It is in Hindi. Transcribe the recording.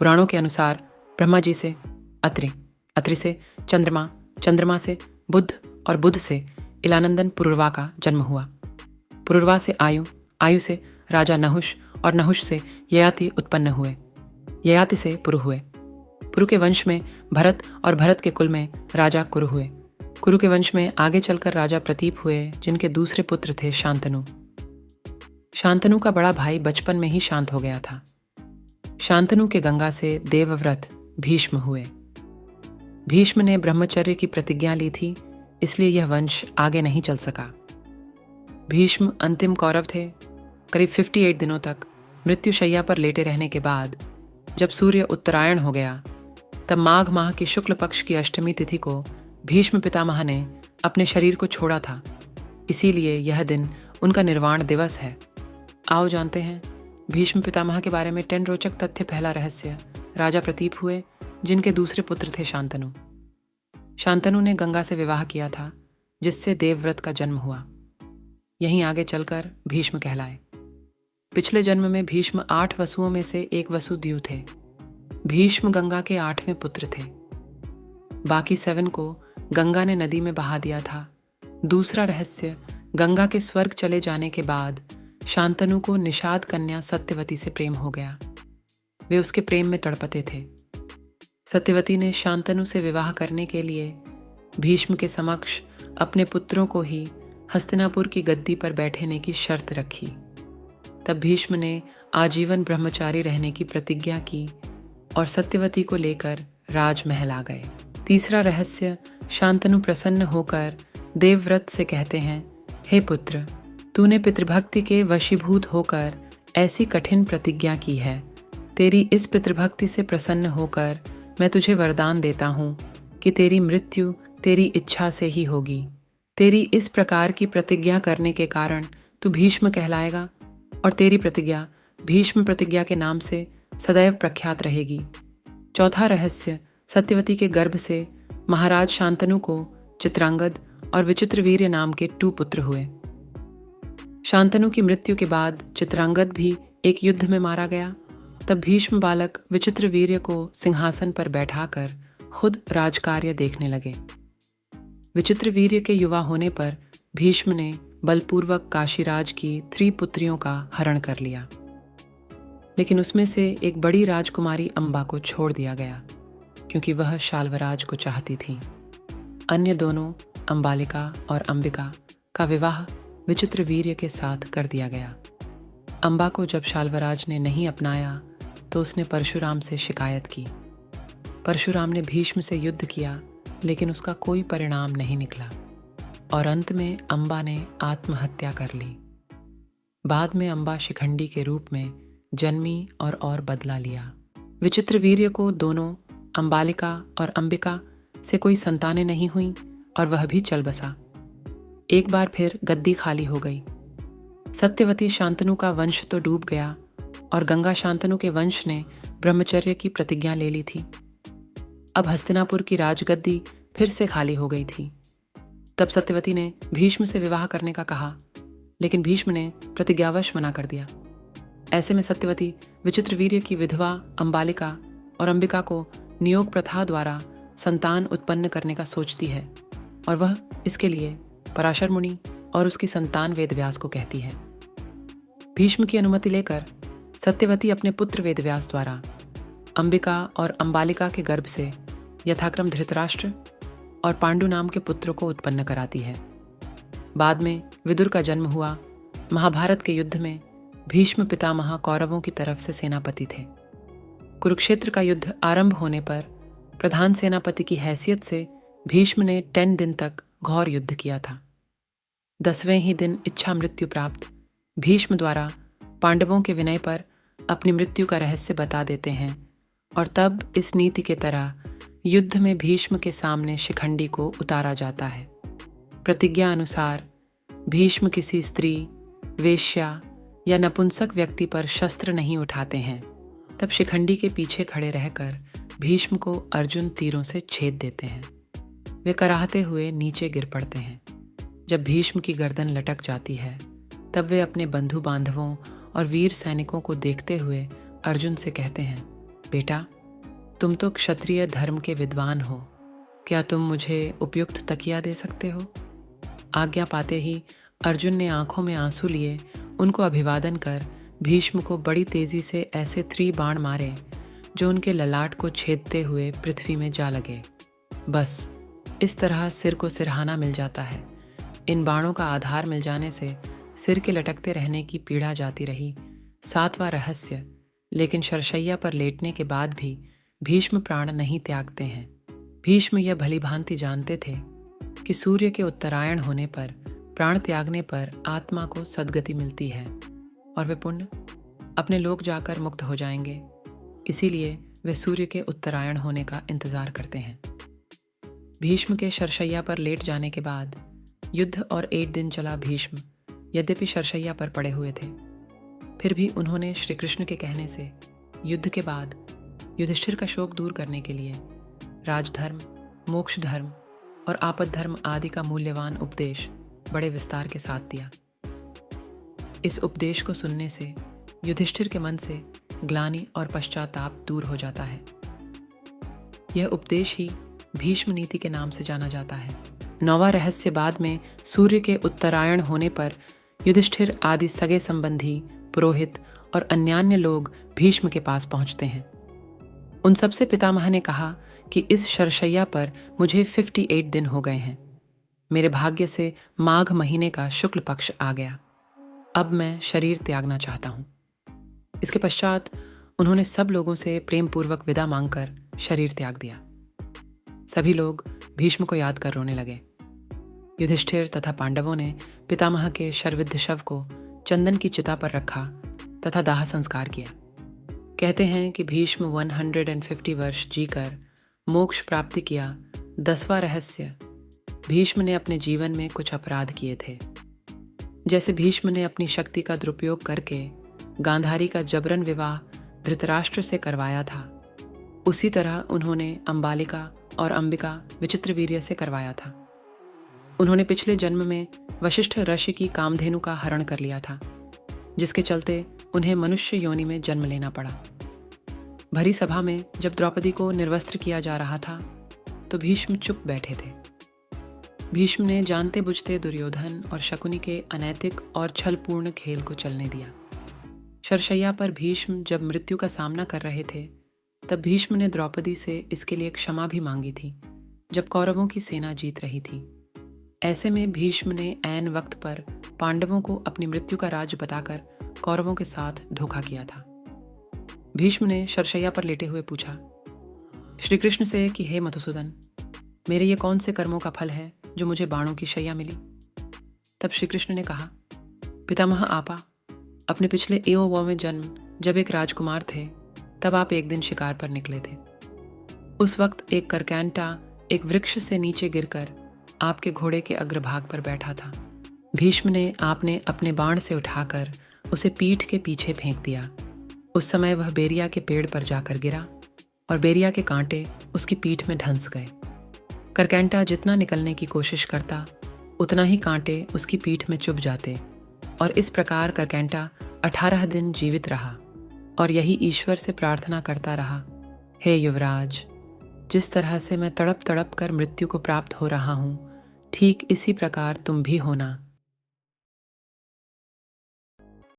पुराणों के अनुसार ब्रह्मा जी से अत्रि, अत्रि से चंद्रमा, चंद्रमा से बुध और बुध से इलानंदन पुरुरवा का जन्म हुआ। पुरुरवा से आयु, आयु से राजा नहुष और नहुष से ययाति उत्पन्न हुए। ययाति से पुरु हुए। पुरु के वंश में भरत और भरत के कुल में राजा कुरु हुए। कुरु के वंश में आगे चलकर राजा प्रतीप हुए, जिनके दूसरे पुत्र थे शांतनु। शांतनु का बड़ा भाई बचपन में ही शांत हो गया था। शांतनु के गंगा से देवव्रत भीष्म हुए। भीष्म ने ब्रह्मचर्य की प्रतिज्ञा ली थी, इसलिए यह वंश आगे नहीं चल सका। भीष्म अंतिम कौरव थे। करीब 58 दिनों तक मृत्युशैया पर लेटे रहने के बाद जब सूर्य उत्तरायण हो गया, तब माघ माह की शुक्ल पक्ष की अष्टमी तिथि को भीष्म पितामह ने अपने शरीर को छोड़ा था। इसीलिए यह दिन उनका निर्वाण दिवस है। आओ जानते हैं भीष्म पितामह के बारे में 10 रोचक तथ्य। पहला रहस्य, राजा प्रतीप हुए, जिनके दूसरे पुत्र थे शांतनु। शांतनु ने गंगा से विवाह किया था, जिससे देवव्रत का जन्म हुआ। यहीं आगे चलकर भीष्म कहलाए। पिछले जन्म में भीष्म 8 वसुओं में से एक वसुद्यु थे। भीष्म गंगा के 8वें पुत्र थे। बाकी 7 को गंगा ने नदी में बहा दिया था। दूसरा रहस्य, गंगा के स्वर्ग चले जाने के बाद शांतनु को निषाद कन्या सत्यवती से प्रेम हो गया। वे उसके प्रेम में तड़पते थे। सत्यवती ने शांतनु से विवाह करने के लिए भीष्म के समक्ष अपने पुत्रों को ही हस्तिनापुर की गद्दी पर बैठने की शर्त रखी। तब भीष्म ने आजीवन ब्रह्मचारी रहने की प्रतिज्ञा की और सत्यवती को लेकर राजमहल आ गए। तीसरा रहस्य, शांतनु प्रसन्न होकर देवव्रत से कहते हैं, हे पुत्र, तूने पितृभक्ति के वशीभूत होकर ऐसी कठिन प्रतिज्ञा की है। तेरी इस पितृभक्ति से प्रसन्न होकर मैं तुझे वरदान देता हूँ कि तेरी मृत्यु तेरी इच्छा से ही होगी। तेरी इस प्रकार की प्रतिज्ञा करने के कारण तू भीष्म कहलाएगा और तेरी प्रतिज्ञा भीष्म प्रतिज्ञा के नाम से सदैव प्रख्यात रहेगी। चौथा रहस्य, सत्यवती के गर्भ से महाराज शांतनु को चित्रांगद और विचित्रवीर्य नाम के 2 पुत्र हुए। शांतनु की मृत्यु के बाद चित्रांगद भी एक युद्ध में मारा गया। तब भीष्म बालक विचित्रवीर्य को सिंहासन पर बैठाकर खुद राजकार्य देखने लगे। विचित्रवीर्य के युवा होने पर भीष्म ने बलपूर्वक काशीराज की 3 पुत्रियों का हरण कर लिया, लेकिन उसमें से एक बड़ी राजकुमारी अंबा को छोड़ दिया गया, क्योंकि वह शाल्वराज को चाहती थी। अन्य दोनों अंबालिका और अंबिका का विवाह विचित्रवीर्य के साथ कर दिया गया। अंबा को जब शाल्वराज ने नहीं अपनाया तो उसने परशुराम से शिकायत की। परशुराम ने भीष्म से युद्ध किया, लेकिन उसका कोई परिणाम नहीं निकला और अंत में अंबा ने आत्महत्या कर ली। बाद में अंबा शिखंडी के रूप में जन्मी और बदला लिया। विचित्रवीर्य को दोनों अंबालिका और अंबिका से कोई संतानें नहीं हुई और वह भी चल बसा। एक बार फिर गद्दी खाली हो गई। सत्यवती शांतनु का वंश तो डूब गया और गंगा शांतनु के वंश ने ब्रह्मचर्य की प्रतिज्ञा ले ली थी। अब हस्तिनापुर की राजगद्दी फिर से खाली हो गई थी। तब सत्यवती ने भीष्म से विवाह करने का कहा, लेकिन भीष्म ने प्रतिज्ञावश मना कर दिया। ऐसे में सत्यवती विचित्रवीर्य की विधवा अंबालिका और अंबिका को नियोग प्रथा द्वारा संतान उत्पन्न करने का सोचती है और वह इसके लिए पराशर मुनि और उसकी संतान वेदव्यास को कहती है। भीष्म की अनुमति लेकर सत्यवती अपने पुत्र वेदव्यास द्वारा अंबिका और अंबालिका के गर्भ से यथाक्रम धृतराष्ट्र और पांडु नाम के पुत्रों को उत्पन्न कराती है। बाद में विदुर का जन्म हुआ। महाभारत के युद्ध में भीष्म पितामह कौरवों की तरफ से सेनापति थे। कुरुक्षेत्र का युद्ध आरंभ होने पर प्रधान सेनापति की हैसियत से भीष्म ने 10 दिन तक घोर युद्ध किया था। 10वें ही दिन इच्छा मृत्यु प्राप्त भीष्म द्वारा पांडवों के विनय पर अपनी मृत्यु का रहस्य बता देते हैं और तब इस नीति के तरह युद्ध में भीष्म के सामने शिखंडी को उतारा जाता है। प्रतिज्ञा अनुसार भीष्म किसी स्त्री, वेश्या या नपुंसक व्यक्ति पर शस्त्र नहीं उठाते हैं। तब शिखंडी के पीछे खड़े रहकर भीष्म को अर्जुन तीरों से छेद देते हैं। वे कराहते हुए नीचे गिर पड़ते हैं। जब भीष्म की गर्दन लटक जाती है, तब वे अपने बंधु बांधवों और वीर सैनिकों को देखते हुए अर्जुन से कहते हैं, बेटा, तुम तो क्षत्रिय धर्म के विद्वान हो, क्या तुम मुझे उपयुक्त तकिया दे सकते हो? आज्ञा पाते ही अर्जुन ने आंखों में आंसू लिए उनको अभिवादन कर भीष्म को बड़ी तेजी से ऐसे 3 बाण मारे जो उनके ललाट को छेदते हुए पृथ्वी में जा लगे। बस इस तरह सिर को सिरहाना मिल जाता है। इन बाणों का आधार मिल जाने से सिर के लटकते रहने की पीड़ा जाती रही। 7वां रहस्य, लेकिन शरशैया पर लेटने के बाद भी भीष्म प्राण नहीं त्यागते हैं। भीष्म यह भली भांति जानते थे कि सूर्य के उत्तरायण होने पर प्राण त्यागने पर आत्मा को सद्गति मिलती है और वे पुण्य अपने लोक जाकर मुक्त हो जाएंगे। इसीलिए वे सूर्य के उत्तरायण होने का इंतजार करते हैं। भीष्म के शरशैया पर लेट जाने के बाद युद्ध और 8 दिन चला। भीष्म यद्यपि शरशैया पर पड़े हुए थे, फिर भी उन्होंने श्री कृष्ण के कहने से युद्ध के बाद युधिष्ठिर का शोक दूर करने के लिए राजधर्म, मोक्ष धर्म और आपद धर्म आदि का मूल्यवान उपदेश बड़े विस्तार के साथ दिया। इस उपदेश को सुनने से युधिष्ठिर के मन से ग्लानि और पश्चाताप दूर हो जाता है। यह उपदेश ही भीष्म नीति के नाम से जाना जाता है। 9वां रहस्य, बाद में सूर्य के उत्तरायण होने पर युधिष्ठिर आदि सगे संबंधी, पुरोहित और अन्यान्य लोग भीष्म के पास पहुंचते हैं। उन सबसे पितामह ने कहा कि इस शरशैया पर मुझे 58 दिन हो गए हैं। मेरे भाग्य से माघ महीने का शुक्ल पक्ष आ गया। अब मैं शरीर त्यागना चाहता हूं। इसके पश्चात उन्होंने सब लोगों से प्रेम पूर्वक विदा मांगकर शरीर त्याग दिया। सभी लोग भीष्म को याद कर रोने लगे। युधिष्ठिर तथा पांडवों ने पितामह के शरविद्ध शव को चंदन की चिता पर रखा तथा दाह संस्कार किया। कहते हैं कि भीष्म 150 वर्ष जीकर मोक्ष प्राप्ति किया। 10वां रहस्य, भीष्म ने अपने जीवन में कुछ अपराध किए थे। जैसे भीष्म ने अपनी शक्ति का दुरुपयोग करके गांधारी का जबरन विवाह धृतराष्ट्र से करवाया था, उसी तरह उन्होंने अंबालिका और अंबिका विचित्रवीर्य से करवाया था। उन्होंने पिछले जन्म में वशिष्ठ ऋषि की कामधेनु का हरण कर लिया था, जिसके चलते उन्हें मनुष्य योनि में जन्म लेना पड़ा। भरी सभा में जब द्रौपदी को निर्वस्त्र किया जा रहा था तो भीष्म चुप बैठे थे। भीष्म ने जानते बुझते दुर्योधन और शकुनी के अनैतिक और छलपूर्ण खेल को चलने दिया। शरशैया पर भीष्म जब मृत्यु का सामना कर रहे थे तब भीष्म ने द्रौपदी से इसके लिए क्षमा भी मांगी थी, जब कौरवों की सेना जीत रही थी। ऐसे में भीष्म ने ऐन वक्त पर पांडवों को अपनी मृत्यु का राज बताकर कौरवों के साथ धोखा किया था। भीष्म ने शरशैया पर लेटे हुए पूछा श्री कृष्ण से कि हे मधुसूदन, मेरे ये कौन से कर्मों का फल है जो मुझे बाणों की शैया मिली? तब श्री कृष्ण ने कहा, पितामह आपा, अपने पिछले एओ जन्म जब एक राजकुमार थे तब आप एक दिन शिकार पर निकले थे। उस वक्त एक करकैंटा एक वृक्ष से नीचे गिरकर आपके घोड़े के अग्रभाग पर बैठा था। भीष्म ने आपने अपने बाण से उठाकर उसे पीठ के पीछे फेंक दिया। उस समय वह बेरिया के पेड़ पर जाकर गिरा और बेरिया के कांटे उसकी पीठ में ढंस गए। करकैंटा जितना निकलने की कोशिश करता उतना ही कांटे उसकी पीठ में चुभ जाते और इस प्रकार करकैंटा 18 दिन जीवित रहा और यही ईश्वर से प्रार्थना करता रहा, हे युवराज, जिस तरह से मैं तड़प तड़प कर मृत्यु को प्राप्त हो रहा हूँ, ठीक इसी प्रकार तुम भी होना।